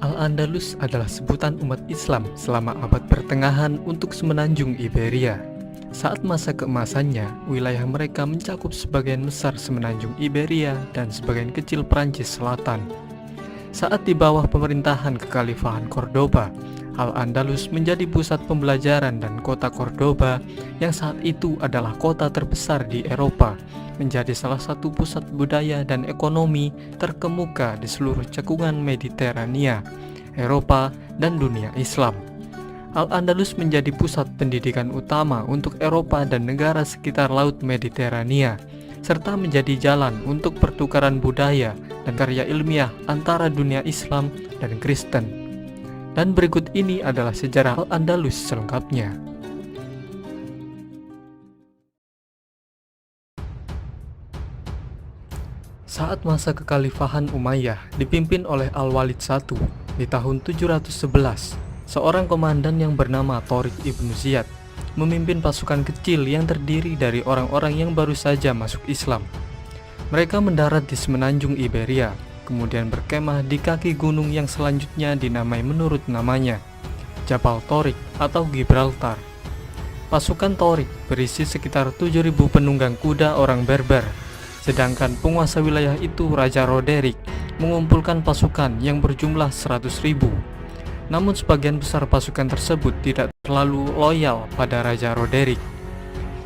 Al-Andalus adalah sebutan umat Islam selama abad pertengahan untuk semenanjung Iberia. Saat masa keemasannya, wilayah mereka mencakup sebagian besar semenanjung Iberia dan sebagian kecil Prancis Selatan. Saat di bawah pemerintahan Kekhalifahan Cordoba, Al-Andalus menjadi pusat pembelajaran, dan kota Cordoba yang saat itu adalah kota terbesar di Eropa menjadi salah satu pusat budaya dan ekonomi terkemuka di seluruh cekungan Mediterania, Eropa, dan dunia Islam. Al-Andalus menjadi pusat pendidikan utama untuk Eropa dan negara sekitar Laut Mediterania, serta menjadi jalan untuk pertukaran budaya dan karya ilmiah antara dunia Islam dan Kristen. Dan berikut ini adalah sejarah Al-Andalus selengkapnya. Saat masa kekhalifahan Umayyah dipimpin oleh Al-Walid I di tahun 711, seorang komandan yang bernama Tariq ibn Ziyad memimpin pasukan kecil yang terdiri dari orang-orang yang baru saja masuk Islam. Mereka mendarat di semenanjung Iberia, kemudian berkemah di kaki gunung yang selanjutnya dinamai menurut namanya, Jabal Tariq atau Gibraltar. Pasukan Tariq berisi sekitar 7.000 penunggang kuda orang Berber, sedangkan penguasa wilayah itu, Raja Roderick, mengumpulkan pasukan yang berjumlah 100.000. Namun sebagian besar pasukan tersebut tidak terlalu loyal pada Raja Roderick.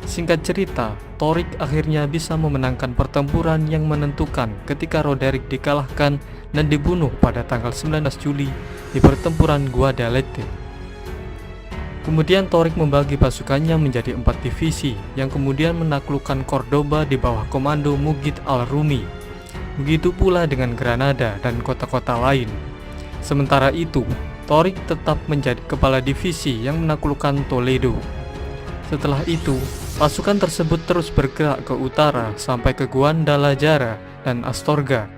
Singkat cerita, Tariq akhirnya bisa memenangkan pertempuran yang menentukan ketika Roderick dikalahkan dan dibunuh pada tanggal 19 Juli di pertempuran Guadalete. Kemudian Tariq membagi pasukannya menjadi 4 divisi yang kemudian menaklukkan Cordoba di bawah komando Mughith al-Rumi. Begitu pula dengan Granada dan kota-kota lain. Sementara itu, Tariq tetap menjadi kepala divisi yang menaklukkan Toledo. Setelah itu, pasukan tersebut terus bergerak ke utara sampai ke Guadalajara dan Astorga,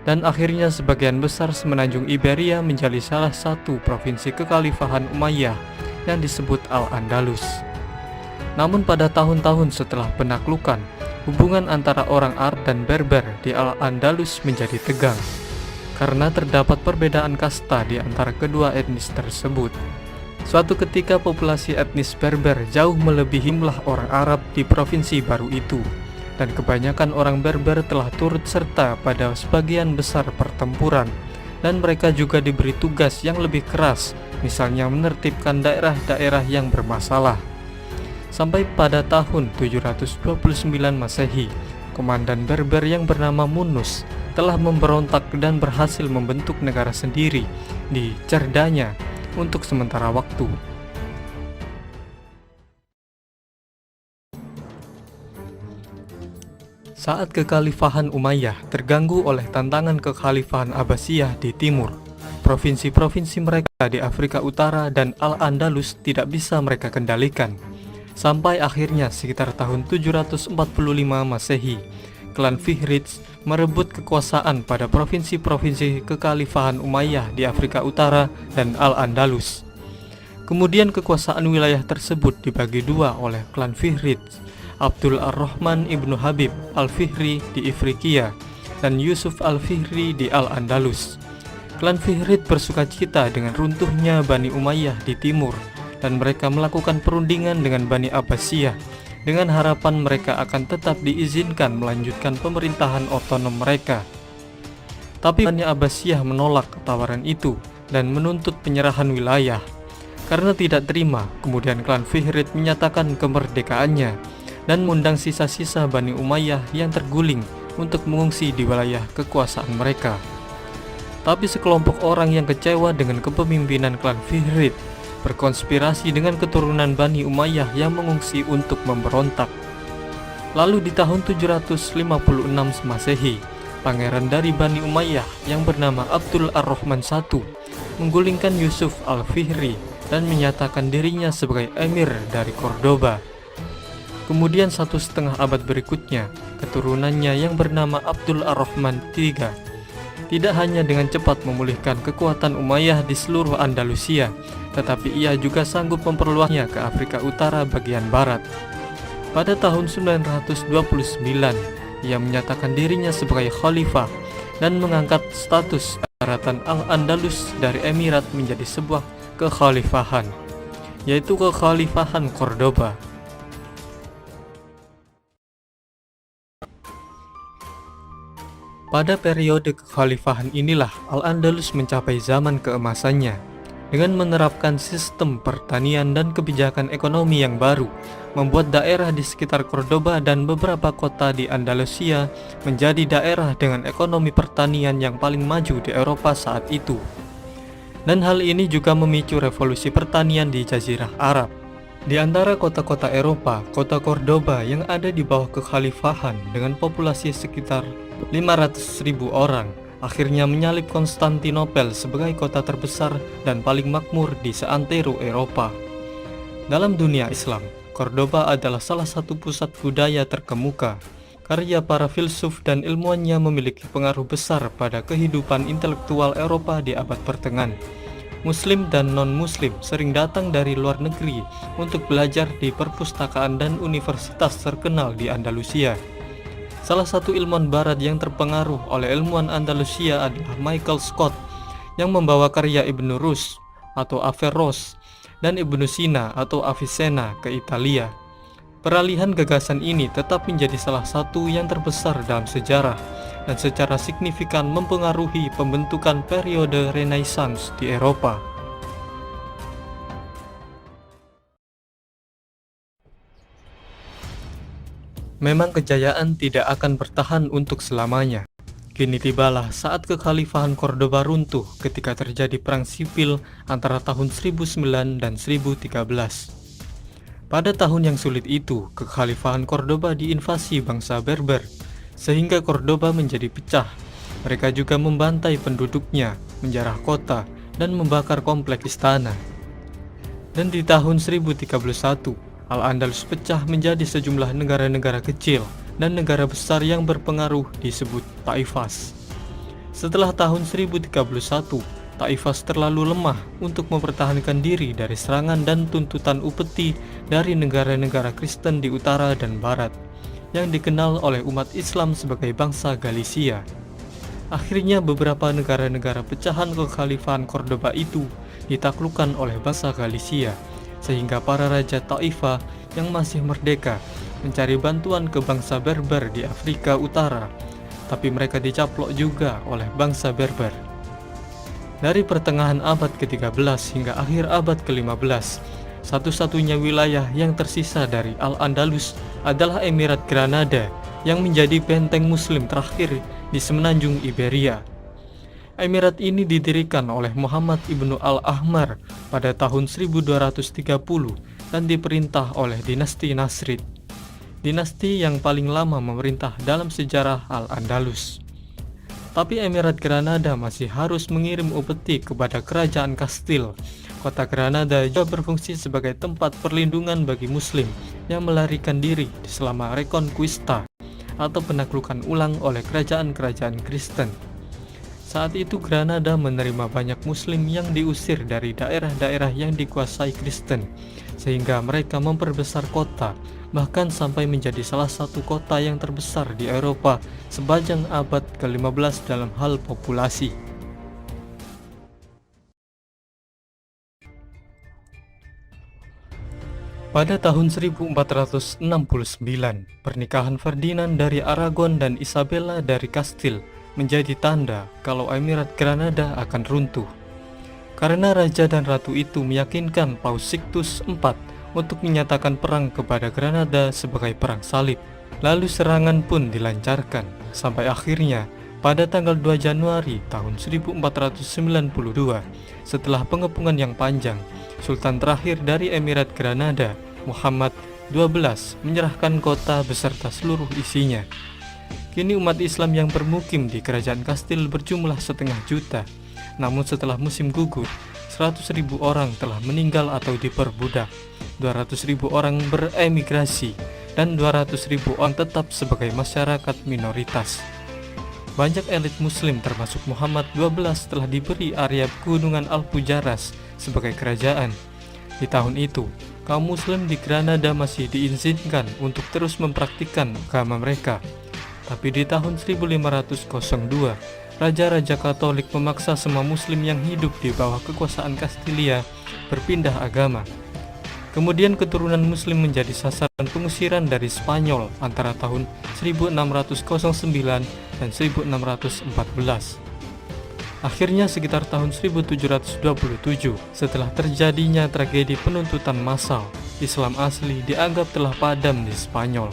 dan akhirnya sebagian besar semenanjung Iberia menjadi salah satu provinsi kekhalifahan Umayyah yang disebut Al-Andalus. Namun pada tahun-tahun setelah penaklukan, hubungan antara orang Arab dan Berber di Al-Andalus menjadi tegang karena terdapat perbedaan kasta di antara kedua etnis tersebut. Suatu ketika populasi etnis Berber jauh melebihi jumlah orang Arab di provinsi baru itu, dan kebanyakan orang Berber telah turut serta pada sebagian besar pertempuran, dan mereka juga diberi tugas yang lebih keras, misalnya menertibkan daerah-daerah yang bermasalah. Sampai pada tahun 729 Masehi, komandan Berber yang bernama Munus telah memberontak dan berhasil membentuk negara sendiri di Cerdanya untuk sementara waktu. Saat kekhalifahan Umayyah terganggu oleh tantangan kekhalifahan Abbasiyah di timur, provinsi-provinsi mereka di Afrika Utara dan Al-Andalus tidak bisa mereka kendalikan. Sampai akhirnya sekitar tahun 745 Masehi, klan Fihriz merebut kekuasaan pada provinsi-provinsi kekhalifahan Umayyah di Afrika Utara dan Al-Andalus. Kemudian kekuasaan wilayah tersebut dibagi dua oleh klan Fihriz, Abdul Ar-Rahman ibnu Habib al-Fihri di Ifriqiya dan Yusuf al-Fihri di Al-Andalus. Klan Fihriz bersukacita dengan runtuhnya Bani Umayyah di timur, dan mereka melakukan perundingan dengan Bani Abbasiyah dengan harapan mereka akan tetap diizinkan melanjutkan pemerintahan otonom mereka. Tapi Bani Abbasiyah menolak tawaran itu dan menuntut penyerahan wilayah. Karena tidak terima, kemudian klan Fihriz menyatakan kemerdekaannya dan mengundang sisa-sisa Bani Umayyah yang terguling untuk mengungsi di wilayah kekuasaan mereka. Tapi sekelompok orang yang kecewa dengan kepemimpinan klan Fihriz berkonspirasi dengan keturunan Bani Umayyah yang mengungsi untuk memberontak. Lalu di tahun 756 Masehi, pangeran dari Bani Umayyah yang bernama Abdul Ar-Rahman I menggulingkan Yusuf al-Fihri dan menyatakan dirinya sebagai emir dari Cordoba. Kemudian 1,5 abad berikutnya, keturunannya yang bernama Abdul Ar-Rahman III tidak hanya dengan cepat memulihkan kekuatan Umayyah di seluruh Andalusia, tetapi ia juga sanggup memperluasnya ke Afrika Utara bagian barat. Pada tahun 929, ia menyatakan dirinya sebagai khalifah dan mengangkat status Daratan Al-Andalus dari emirat menjadi sebuah kekhalifahan, yaitu kekhalifahan Cordoba. Pada periode kekhalifahan inilah Al-Andalus mencapai zaman keemasannya dengan menerapkan sistem pertanian dan kebijakan ekonomi yang baru, membuat daerah di sekitar Cordoba dan beberapa kota di Andalusia menjadi daerah dengan ekonomi pertanian yang paling maju di Eropa saat itu. Dan hal ini juga memicu revolusi pertanian di Jazirah Arab. Di antara kota-kota Eropa, kota Cordoba yang ada di bawah kekhalifahan dengan populasi sekitar 500.000 orang akhirnya menyalip Konstantinopel sebagai kota terbesar dan paling makmur di seantero Eropa. Dalam dunia Islam, Cordoba adalah salah satu pusat budaya terkemuka. Karya para filsuf dan ilmuwannya memiliki pengaruh besar pada kehidupan intelektual Eropa di abad pertengahan. Muslim dan non-muslim sering datang dari luar negeri untuk belajar di perpustakaan dan universitas terkenal di Andalusia. Salah satu ilmuwan barat yang terpengaruh oleh ilmuwan Andalusia adalah Michael Scott yang membawa karya Ibn Rus atau Averroes dan Ibn Sina atau Avicenna ke Italia. Peralihan gagasan ini tetap menjadi salah satu yang terbesar dalam sejarah dan secara signifikan mempengaruhi pembentukan periode Renaissance di Eropa. Memang kejayaan tidak akan bertahan untuk selamanya. Kini tibalah saat kekhalifahan Cordoba runtuh ketika terjadi perang sipil antara tahun 1009 dan 1013. Pada tahun yang sulit itu, kekhalifahan Cordoba diinvasi bangsa Berber, sehingga Cordoba menjadi pecah. Mereka juga membantai penduduknya, menjarah kota, dan membakar kompleks istana. Dan di tahun 1031, Al-Andalus pecah menjadi sejumlah negara-negara kecil dan negara besar yang berpengaruh disebut Taifas. Setelah tahun 1031, Taifas terlalu lemah untuk mempertahankan diri dari serangan dan tuntutan upeti dari negara-negara Kristen di utara dan barat, yang dikenal oleh umat Islam sebagai bangsa Galicia. Akhirnya beberapa negara-negara pecahan kekhalifahan Cordoba itu ditaklukkan oleh bangsa Galicia, sehingga para raja Taifah yang masih merdeka mencari bantuan ke bangsa Berber di Afrika Utara, tapi mereka dicaplok juga oleh bangsa Berber. Dari pertengahan abad ke-13 hingga akhir abad ke-15, satu-satunya wilayah yang tersisa dari Al-Andalus adalah Emirat Granada yang menjadi benteng muslim terakhir di semenanjung Iberia. Emirat ini didirikan oleh Muhammad ibnu Al-Ahmar pada tahun 1230 dan diperintah oleh dinasti Nasrid, dinasti yang paling lama memerintah dalam sejarah Al-Andalus. Tapi Emirat Granada masih harus mengirim upeti kepada kerajaan Kastil. Kota Granada juga berfungsi sebagai tempat perlindungan bagi muslim yang melarikan diri selama Reconquista atau penaklukan ulang oleh kerajaan-kerajaan Kristen. Saat itu Granada menerima banyak muslim yang diusir dari daerah-daerah yang dikuasai Kristen, sehingga mereka memperbesar kota, bahkan sampai menjadi salah satu kota yang terbesar di Eropa sepanjang abad ke-15 dalam hal populasi. Pada tahun 1469, pernikahan Ferdinand dari Aragon dan Isabella dari Kastil menjadi tanda kalau Emirat Granada akan runtuh. Karena raja dan ratu itu meyakinkan Paus Sixtus IV untuk menyatakan perang kepada Granada sebagai perang salib. Lalu serangan pun dilancarkan, sampai akhirnya pada tanggal 2 Januari tahun 1492, setelah pengepungan yang panjang, Sultan terakhir dari Emirat Granada, Muhammad XII, menyerahkan kota beserta seluruh isinya. Kini umat Islam yang bermukim di kerajaan Kastil berjumlah 500 juta. Namun setelah musim gugur, 100.000 orang telah meninggal atau diperbudak, 200.000 orang beremigrasi, dan 200.000 orang tetap sebagai masyarakat minoritas. Banyak elit muslim termasuk Muhammad XII telah diberi area Gunungan Alpujarras sebagai kerajaan. Di tahun itu, kaum muslim di Granada masih diizinkan untuk terus mempraktikkan agama mereka. Tapi di tahun 1502, raja-raja Katolik memaksa semua muslim yang hidup di bawah kekuasaan Kastilia berpindah agama. Kemudian keturunan muslim menjadi sasaran pengusiran dari Spanyol antara tahun 1609 dan 1614. Akhirnya sekitar tahun 1727, setelah terjadinya tragedi penuntutan massal, Islam asli dianggap telah padam di Spanyol.